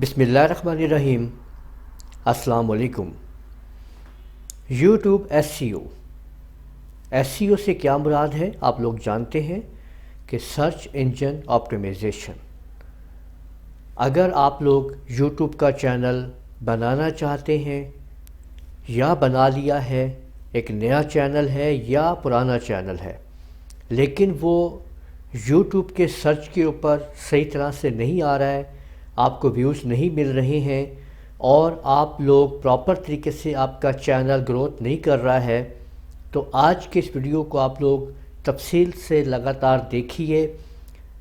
بسم اللہ الرحمن الرحیم۔ السلام علیکم۔ یوٹیوب ایس سی او سے کیا مراد ہے؟ آپ لوگ جانتے ہیں کہ سرچ انجن آپٹیمائزیشن۔ اگر آپ لوگ یوٹیوب کا چینل بنانا چاہتے ہیں یا بنا لیا ہے، ایک نیا چینل ہے یا پرانا چینل ہے، لیکن وہ یوٹیوب کے سرچ کے اوپر صحیح طرح سے نہیں آ رہا ہے، آپ کو ویوز نہیں مل رہے ہیں اور آپ لوگ پراپر طریقے سے آپ کا چینل گروتھ نہیں کر رہا ہے، تو آج کے اس ویڈیو کو آپ لوگ تفصیل سے لگاتار دیکھیے۔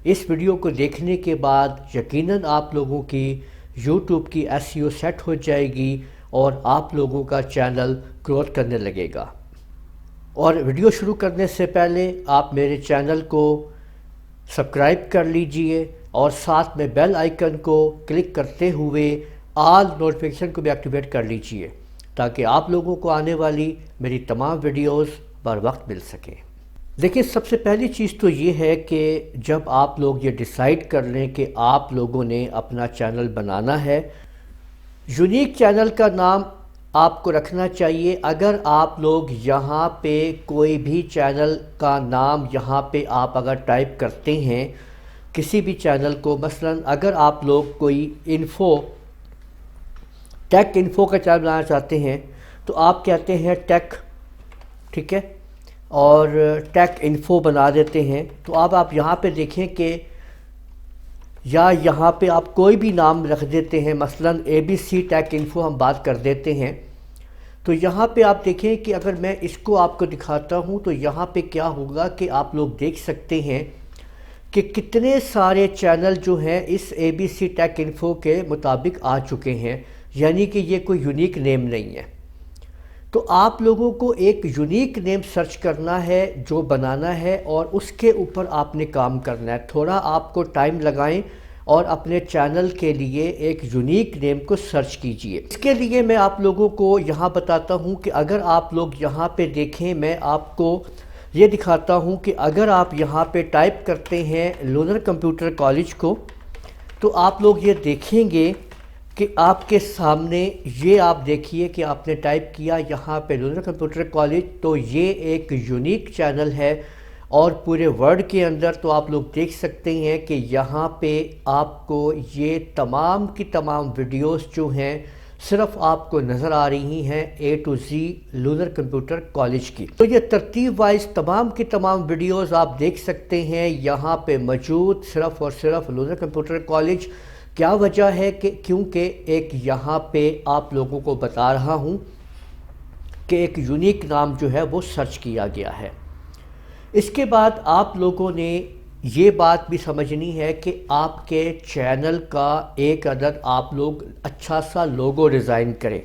اس ویڈیو کو دیکھنے کے بعد یقیناً آپ لوگوں کی یوٹیوب کی ایس ای او سیٹ ہو جائے گی اور آپ لوگوں کا چینل گروتھ کرنے لگے گا۔ اور ویڈیو شروع کرنے سے پہلے آپ میرے چینل کو سبسکرائب کر لیجئے اور ساتھ میں بیل آئیکن کو کلک کرتے ہوئے آل نوٹیفیکیشن کو بھی ایکٹیویٹ کر لیجئے تاکہ آپ لوگوں کو آنے والی میری تمام ویڈیوز بر وقت مل سکیں۔ دیکھیں، سب سے پہلی چیز تو یہ ہے کہ جب آپ لوگ یہ ڈیسائیڈ کر لیں کہ آپ لوگوں نے اپنا چینل بنانا ہے، یونیک چینل کا نام آپ کو رکھنا چاہیے۔ اگر آپ لوگ یہاں پہ کوئی بھی چینل کا نام یہاں پہ آپ اگر ٹائپ کرتے ہیں کسی بھی چینل کو، مثلا اگر آپ لوگ کوئی ٹیک انفو کا چینل بنانا چاہتے ہیں تو آپ کہتے ہیں ٹیک، ٹھیک ہے، اور ٹیک انفو بنا دیتے ہیں۔ تو اب آپ یہاں پہ دیکھیں کہ یا یہاں پہ آپ کوئی بھی نام رکھ دیتے ہیں، مثلا ABC ٹیک انفو ہم بات کر دیتے ہیں۔ تو یہاں پہ آپ دیکھیں کہ اگر میں اس کو آپ کو دکھاتا ہوں تو یہاں پہ کیا ہوگا کہ آپ لوگ دیکھ سکتے ہیں کہ کتنے سارے چینل جو ہیں اس ABC ٹیک انفو کے مطابق آ چکے ہیں، یعنی کہ یہ کوئی یونیک نیم نہیں ہے۔ تو آپ لوگوں کو ایک یونیک نیم سرچ کرنا ہے جو بنانا ہے اور اس کے اوپر آپ نے کام کرنا ہے۔ تھوڑا آپ کو ٹائم لگائیں اور اپنے چینل کے لیے ایک یونیک نیم کو سرچ کیجئے۔ اس کے لیے میں آپ لوگوں کو یہاں بتاتا ہوں کہ اگر آپ لوگ یہاں پہ دیکھیں، میں آپ کو یہ دکھاتا ہوں کہ اگر آپ یہاں پہ ٹائپ کرتے ہیں لونر کمپیوٹر کالج کو تو آپ لوگ یہ دیکھیں گے کہ آپ کے سامنے یہ آپ دیکھیے کہ آپ نے ٹائپ کیا یہاں پہ لونر کمپیوٹر کالج، تو یہ ایک یونیک چینل ہے اور پورے ورلڈ کے اندر تو آپ لوگ دیکھ سکتے ہیں کہ یہاں پہ آپ کو یہ تمام کی تمام ویڈیوز جو ہیں صرف آپ کو نظر آ رہی ہیں A to Z Lunar Computer College کی۔ تو یہ ترتیب وائز تمام کی تمام ویڈیوز آپ دیکھ سکتے ہیں یہاں پہ موجود صرف اور صرف لونر کمپیوٹر کالج۔ کیا وجہ ہے کہ کیونکہ ایک یہاں پہ آپ لوگوں کو بتا رہا ہوں کہ ایک یونیک نام جو ہے وہ سرچ کیا گیا ہے۔ اس کے بعد آپ لوگوں نے یہ بات بھی سمجھنی ہے کہ آپ کے چینل کا ایک عدد آپ لوگ اچھا سا لوگو ڈیزائن کریں۔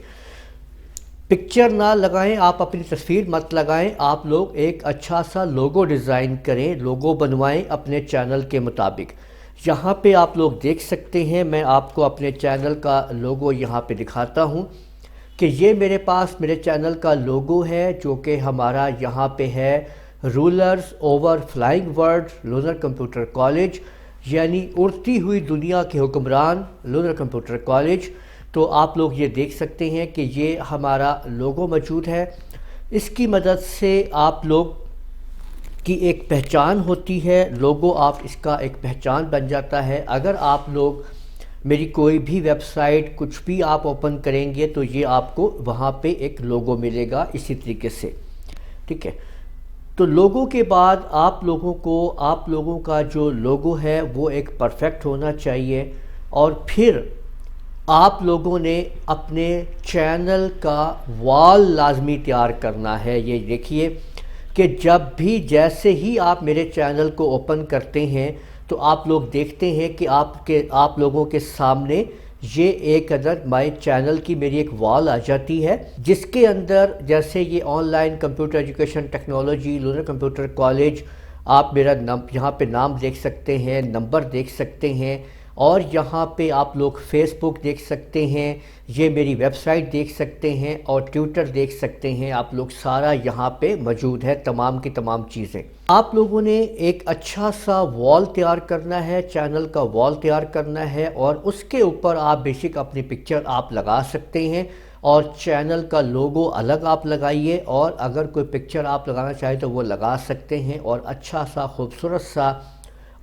پکچر نہ لگائیں، آپ اپنی تصویر مت لگائیں، آپ لوگ ایک اچھا سا لوگو ڈیزائن کریں، لوگو بنوائیں اپنے چینل کے مطابق۔ یہاں پہ آپ لوگ دیکھ سکتے ہیں، میں آپ کو اپنے چینل کا لوگو یہاں پہ دکھاتا ہوں کہ یہ میرے چینل کا لوگو ہے جو کہ ہمارا یہاں پہ ہے rulers over flying world Lunar Computer College, یعنی اڑتی ہوئی دنیا کے حکمران لونر کمپیوٹر کالج۔ تو آپ لوگ یہ دیکھ سکتے ہیں کہ یہ ہمارا لوگو موجود ہے۔ اس کی مدد سے آپ لوگ کی ایک پہچان ہوتی ہے، لوگو آپ اس کا ایک پہچان بن جاتا ہے۔ اگر آپ لوگ میری کوئی بھی ویب سائٹ کچھ بھی آپ اوپن کریں گے تو یہ آپ کو وہاں پہ ایک لوگو ملے گا اسی طریقے سے، ٹھیک ہے۔ تو لوگو کے بعد آپ لوگوں کا جو لوگو ہے وہ ایک پرفیکٹ ہونا چاہیے، اور پھر آپ لوگوں نے اپنے چینل کا وال لازمی تیار کرنا ہے۔ یہ دیکھیے کہ جب بھی جیسے ہی آپ میرے چینل کو اوپن کرتے ہیں تو آپ لوگ دیکھتے ہیں کہ آپ لوگوں کے سامنے یہ ایک عدد مائی چینل کی میری ایک وال آ جاتی ہے، جس کے اندر جیسے یہ online computer education technology Lunar Computer College, آپ میرا یہاں پہ نام دیکھ سکتے ہیں، نمبر دیکھ سکتے ہیں، اور یہاں پہ آپ لوگ فیس بک دیکھ سکتے ہیں، یہ میری ویب سائٹ دیکھ سکتے ہیں اور ٹویٹر دیکھ سکتے ہیں، آپ لوگ سارا یہاں پہ موجود ہے، تمام کی تمام چیزیں۔ آپ لوگوں نے ایک اچھا سا وال تیار کرنا ہے، چینل کا وال تیار کرنا ہے، اور اس کے اوپر آپ بیشک اپنی پکچر آپ لگا سکتے ہیں، اور چینل کا لوگو الگ آپ لگائیے، اور اگر کوئی پکچر آپ لگانا چاہیں تو وہ لگا سکتے ہیں، اور اچھا سا خوبصورت سا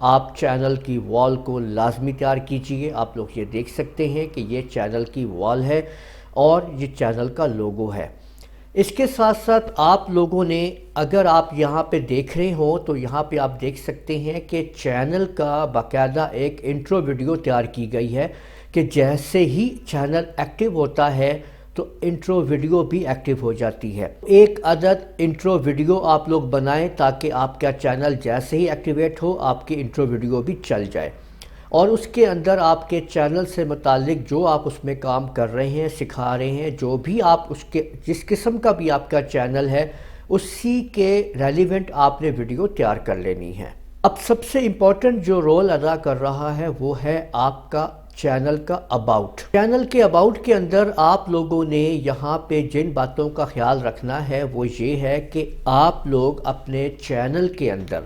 آپ چینل کی وال کو لازمی تیار کیجئے۔ آپ لوگ یہ دیکھ سکتے ہیں کہ یہ چینل کی وال ہے اور یہ چینل کا لوگو ہے۔ اس کے ساتھ ساتھ آپ لوگوں نے، اگر آپ یہاں پہ دیکھ رہے ہوں تو یہاں پہ آپ دیکھ سکتے ہیں کہ چینل کا باقاعدہ ایک انٹرو ویڈیو تیار کی گئی ہے کہ جیسے ہی چینل ایکٹیو ہوتا ہے تو انٹرو ویڈیو بھی ایکٹیو ہو جاتی ہے۔ ایک عدد انٹرو ویڈیو آپ لوگ بنائیں تاکہ آپ کا چینل جیسے ہی ایکٹیویٹ ہو آپ کی انٹرو ویڈیو بھی چل جائے، اور اس کے اندر آپ کے چینل سے متعلق جو آپ اس میں کام کر رہے ہیں، سکھا رہے ہیں، جو بھی آپ اس کے جس قسم کا بھی آپ کا چینل ہے اسی کے ریلیونٹ آپ نے ویڈیو تیار کر لینی ہے۔ اب سب سے امپورٹنٹ جو رول ادا کر رہا ہے وہ ہے آپ کا چینل کا اباؤٹ۔ چینل کے اباؤٹ کے اندر آپ لوگوں نے یہاں پہ جن باتوں کا خیال رکھنا ہے وہ یہ ہے کہ آپ لوگ اپنے چینل کے اندر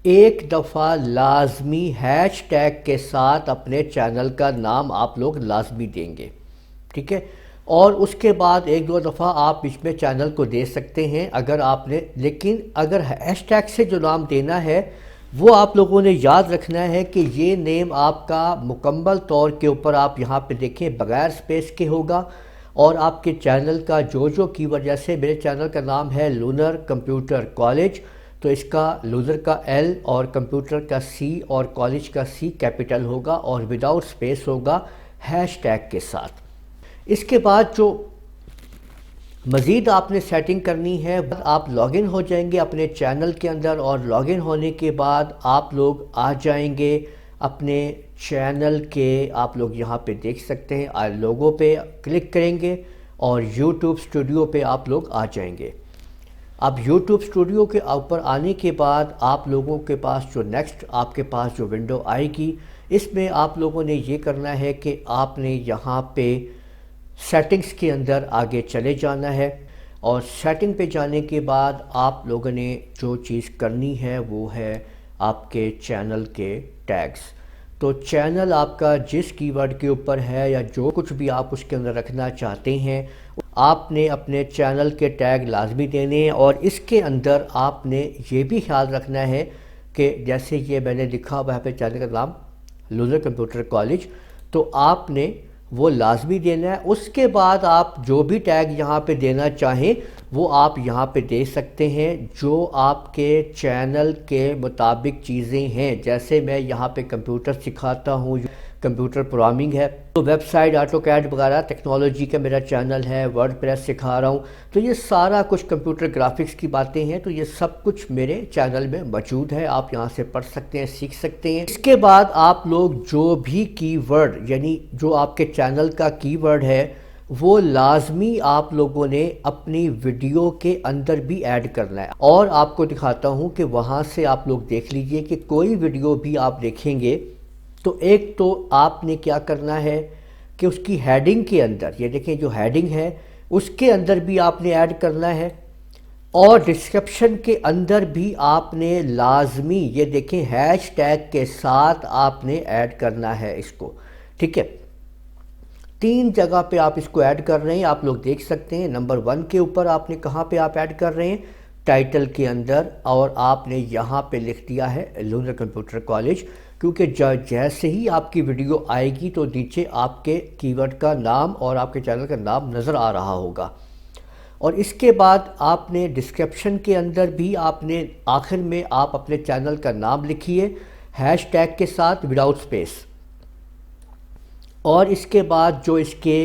ایک دفعہ لازمی ہیش ٹیگ کے ساتھ اپنے چینل کا نام آپ لوگ لازمی دیں گے، ٹھیک ہے؟ اور اس کے بعد ایک دو دفعہ آپ اس میں چینل کو دے سکتے ہیں اگر آپ نے، لیکن اگر ہیش ٹیگ سے جو نام دینا ہے وہ آپ لوگوں نے یاد رکھنا ہے کہ یہ نیم آپ کا مکمل طور کے اوپر آپ یہاں پہ دیکھیں بغیر سپیس کے ہوگا، اور آپ کے چینل کا جو کی وجہ سے میرے چینل کا نام ہے لونر کمپیوٹر کالج، تو اس کا لونر کا ایل اور کمپیوٹر کا سی اور کالج کا سی کیپٹل ہوگا اور وداؤٹ سپیس ہوگا ہیش ٹیگ کے ساتھ۔ اس کے بعد جو مزید آپ نے سیٹنگ کرنی ہے، آپ لاگ ان ہو جائیں گے اپنے چینل کے اندر، اور لاگ ان ہونے کے بعد آپ لوگ آ جائیں گے اپنے چینل کے، آپ لوگ یہاں پہ دیکھ سکتے ہیں لوگو پہ کلک کریں گے اور یوٹیوب اسٹوڈیو پہ آپ لوگ آ جائیں گے۔ اب یوٹیوب اسٹوڈیو کے اوپر آنے کے بعد آپ لوگوں کے پاس جو نیکسٹ آپ کے پاس جو ونڈو آئے گی، اس میں آپ لوگوں نے یہ کرنا ہے کہ آپ نے یہاں پہ سیٹنگز کے اندر آگے چلے جانا ہے، اور سیٹنگ پہ جانے کے بعد آپ لوگوں نے جو چیز کرنی ہے وہ ہے آپ کے چینل کے ٹیگز۔ تو چینل آپ کا جس کی ورڈ کے اوپر ہے یا جو کچھ بھی آپ اس کے اندر رکھنا چاہتے ہیں آپ نے اپنے چینل کے ٹیگ لازمی دینے ہیں، اور اس کے اندر آپ نے یہ بھی خیال رکھنا ہے کہ جیسے یہ میں نے لکھا ہوا ہے پہ چینل کا نام لونر کمپیوٹر کالج، تو آپ نے وہ لازمی دینا ہے۔ اس کے بعد آپ جو بھی ٹیگ یہاں پہ دینا چاہیں وہ آپ یہاں پہ دے سکتے ہیں جو آپ کے چینل کے مطابق چیزیں ہیں، جیسے میں یہاں پہ کمپیوٹر سکھاتا ہوں، کمپیوٹر پروگرامنگ ہے تو ویب سائٹ آٹو کیڈ وغیرہ ٹیکنالوجی کا میرا چینل ہے، ورڈ پریس سکھا رہا ہوں، تو یہ سارا کچھ کمپیوٹر گرافکس کی باتیں ہیں، تو یہ سب کچھ میرے چینل میں موجود ہے، آپ یہاں سے پڑھ سکتے ہیں، سیکھ سکتے ہیں۔ اس کے بعد آپ لوگ جو بھی کی ورڈ، یعنی جو آپ کے چینل کا کی ورڈ ہے وہ لازمی آپ لوگوں نے اپنی ویڈیو کے اندر بھی ایڈ کرنا ہے، اور آپ کو دکھاتا ہوں کہ وہاں سے آپ لوگ دیکھ لیجئے کہ کوئی ویڈیو بھی آپ دیکھیں گے تو ایک تو آپ نے کیا کرنا ہے کہ اس کی ہیڈنگ کے اندر، یہ دیکھیں جو ہیڈنگ ہے اس کے اندر بھی آپ نے ایڈ کرنا ہے، اور ڈسکرپشن کے اندر بھی آپ نے لازمی یہ دیکھیں ہیش ٹیگ کے ساتھ آپ نے ایڈ کرنا ہے اس کو، ٹھیک ہے؟ 3 جگہ پہ آپ اس کو ایڈ کر رہے ہیں، آپ لوگ دیکھ سکتے ہیں۔ نمبر 1 کے اوپر آپ نے کہاں پہ آپ ایڈ کر رہے ہیں، ٹائٹل کے اندر، اور آپ نے یہاں پہ لکھ دیا ہے لونر کمپیوٹر کالج، کیونکہ جیسے ہی آپ کی ویڈیو آئے گی تو نیچے آپ کے کی ورڈ کا نام اور آپ کے چینل کا نام نظر آ رہا ہوگا۔ اور اس کے بعد آپ نے ڈسکرپشن کے اندر بھی آپ نے آخر میں آپ اپنے چینل کا نام لکھیے ہیش ٹیگ کے ساتھ وداؤٹ سپیس، اور اس کے بعد جو اس کے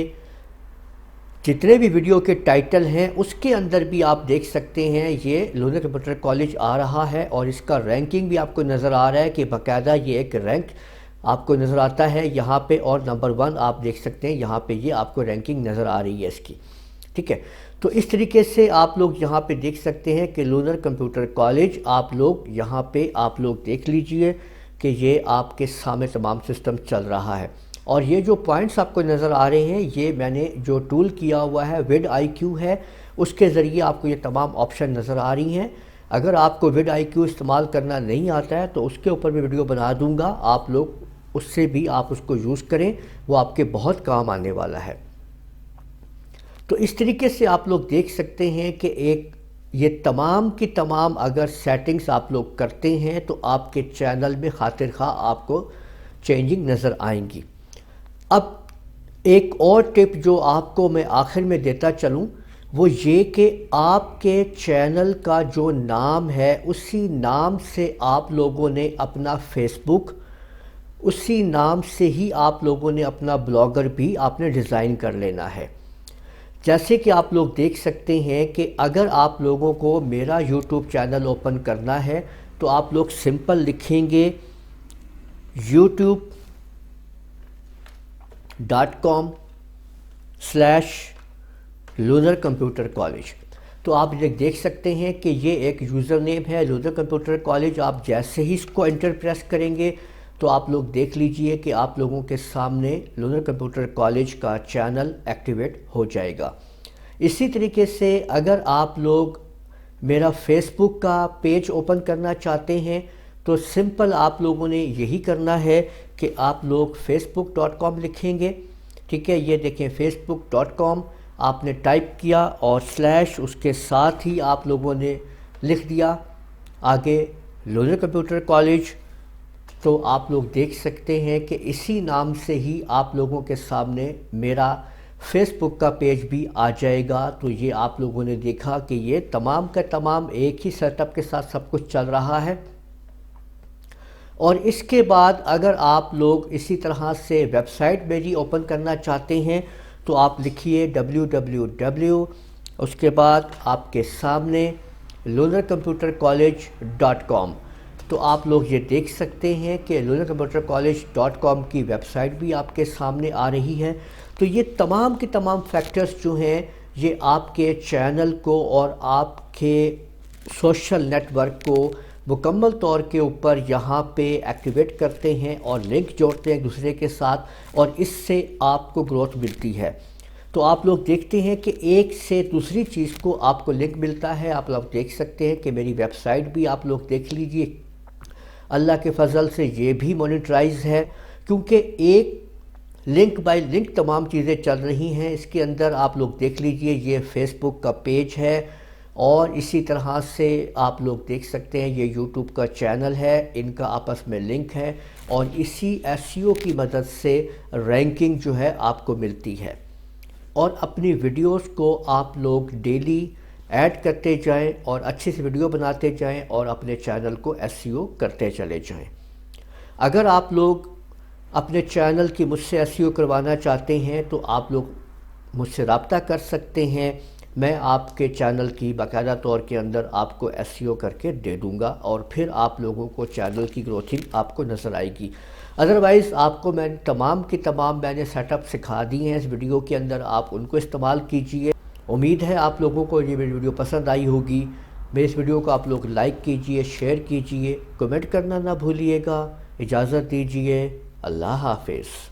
جتنے بھی ویڈیو کے ٹائٹل ہیں اس کے اندر بھی آپ دیکھ سکتے ہیں یہ لونر کمپیوٹر کالج آ رہا ہے، اور اس کا رینکنگ بھی آپ کو نظر آ رہا ہے کہ باقاعدہ یہ ایک رینک آپ کو نظر آتا ہے یہاں پہ، اور نمبر 1 آپ دیکھ سکتے ہیں یہاں پہ یہ آپ کو رینکنگ نظر آ رہی ہے اس کی، ٹھیک ہے؟ تو اس طریقے سے آپ لوگ یہاں پہ دیکھ سکتے ہیں کہ لونر کمپیوٹر کالج آپ لوگ یہاں پہ آپ لوگ دیکھ لیجئے کہ یہ آپ کے سامنے تمام سسٹم چل رہا ہے۔ اور یہ جو پوائنٹس آپ کو نظر آ رہے ہیں، یہ میں نے جو ٹول کیا ہوا ہے وڈ آئی کیو ہے، اس کے ذریعے آپ کو یہ تمام آپشن نظر آ رہی ہیں۔ اگر آپ کو وڈ آئی کیو استعمال کرنا نہیں آتا ہے تو اس کے اوپر بھی ویڈیو بنا دوں گا، آپ لوگ اس سے بھی آپ اس کو یوز کریں، وہ آپ کے بہت کام آنے والا ہے۔ تو اس طریقے سے آپ لوگ دیکھ سکتے ہیں کہ یہ تمام کی تمام اگر سیٹنگز آپ لوگ کرتے ہیں تو آپ کے چینل میں خاطر خواہ آپ کو چینجنگ نظر آئیں گی۔ اب ایک اور ٹپ جو آپ کو میں آخر میں دیتا چلوں وہ یہ کہ آپ کے چینل کا جو نام ہے اسی نام سے آپ لوگوں نے اپنا فیس بک، اسی نام سے ہی آپ لوگوں نے اپنا بلاگر بھی آپ نے ڈیزائن کر لینا ہے۔ جیسے کہ آپ لوگ دیکھ سکتے ہیں کہ اگر آپ لوگوں کو میرا یوٹیوب چینل اوپن کرنا ہے تو آپ لوگ سمپل لکھیں گے youtube.com/Lunar Computer College۔ تو آپ دیکھ سکتے ہیں کہ یہ ایک یوزر نیم ہے لونر کمپیوٹر کالج۔ آپ جیسے ہی اس کو انٹر پریس کریں گے تو آپ لوگ دیکھ لیجئے کہ آپ لوگوں کے سامنے لونر کمپیوٹر کالج کا چینل ایکٹیویٹ ہو جائے گا۔ اسی طریقے سے اگر آپ لوگ میرا فیس بک کا پیج اوپن کرنا چاہتے ہیں تو سمپل آپ لوگوں نے یہی کرنا ہے کہ آپ لوگ facebook.com لکھیں گے، ٹھیک ہے۔ یہ دیکھیں facebook.com آپ نے ٹائپ کیا اور سلیش اس کے ساتھ ہی آپ لوگوں نے لکھ دیا آگے لونر کمپیوٹر کالج، تو آپ لوگ دیکھ سکتے ہیں کہ اسی نام سے ہی آپ لوگوں کے سامنے میرا فیس بک کا پیج بھی آ جائے گا۔ تو یہ آپ لوگوں نے دیکھا کہ یہ تمام کا تمام ایک ہی سیٹ اپ کے ساتھ سب کچھ چل رہا ہے۔ اور اس کے بعد اگر آپ لوگ اسی طرح سے ویب سائٹ میری اوپن کرنا چاہتے ہیں تو آپ لکھیے www، اس کے بعد آپ کے سامنے lunarcomputercollege.com۔ تو آپ لوگ یہ دیکھ سکتے ہیں کہ lunarcomputercollege.com کی ویب سائٹ بھی آپ کے سامنے آ رہی ہے۔ تو یہ تمام کے تمام فیکٹرز جو ہیں یہ آپ کے چینل کو اور آپ کے سوشل نیٹ ورک کو مکمل طور کے اوپر یہاں پہ ایکٹیویٹ کرتے ہیں اور لنک جوڑتے ہیں ایک دوسرے کے ساتھ، اور اس سے آپ کو گروتھ ملتی ہے۔ تو آپ لوگ دیکھتے ہیں کہ ایک سے دوسری چیز کو آپ کو لنک ملتا ہے۔ آپ لوگ دیکھ سکتے ہیں کہ میری ویب سائٹ بھی آپ لوگ دیکھ لیجئے، اللہ کے فضل سے یہ بھی مونیٹرائز ہے، کیونکہ ایک لنک بائی لنک تمام چیزیں چل رہی ہیں۔ اس کے اندر آپ لوگ دیکھ لیجئے یہ فیس بک کا پیج ہے، اور اسی طرح سے آپ لوگ دیکھ سکتے ہیں یہ یوٹیوب کا چینل ہے، ان کا آپس میں لنک ہے، اور اسی SEO کی مدد سے رینکنگ جو ہے آپ کو ملتی ہے۔ اور اپنی ویڈیوز کو آپ لوگ ڈیلی ایڈ کرتے جائیں اور اچھے سے ویڈیو بناتے جائیں اور اپنے چینل کو SEO کرتے چلے جائیں۔ اگر آپ لوگ اپنے چینل کی مجھ سے SEO کروانا چاہتے ہیں تو آپ لوگ مجھ سے رابطہ کر سکتے ہیں، میں آپ کے چینل کی باقاعدہ طور کے اندر آپ کو SEO کر کے دے دوں گا، اور پھر آپ لوگوں کو چینل کی گروتھنگ آپ کو نظر آئے گی۔ ادروائز آپ کو میں تمام کی تمام میں نے سیٹ اپ سکھا دی ہیں اس ویڈیو کے اندر، آپ ان کو استعمال کیجئے۔ امید ہے آپ لوگوں کو یہ ویڈیو پسند آئی ہوگی۔ میرے اس ویڈیو کو آپ لوگ لائک کیجئے، شیئر کیجئے، کمنٹ کرنا نہ بھولیے گا۔ اجازت دیجئے، اللہ حافظ۔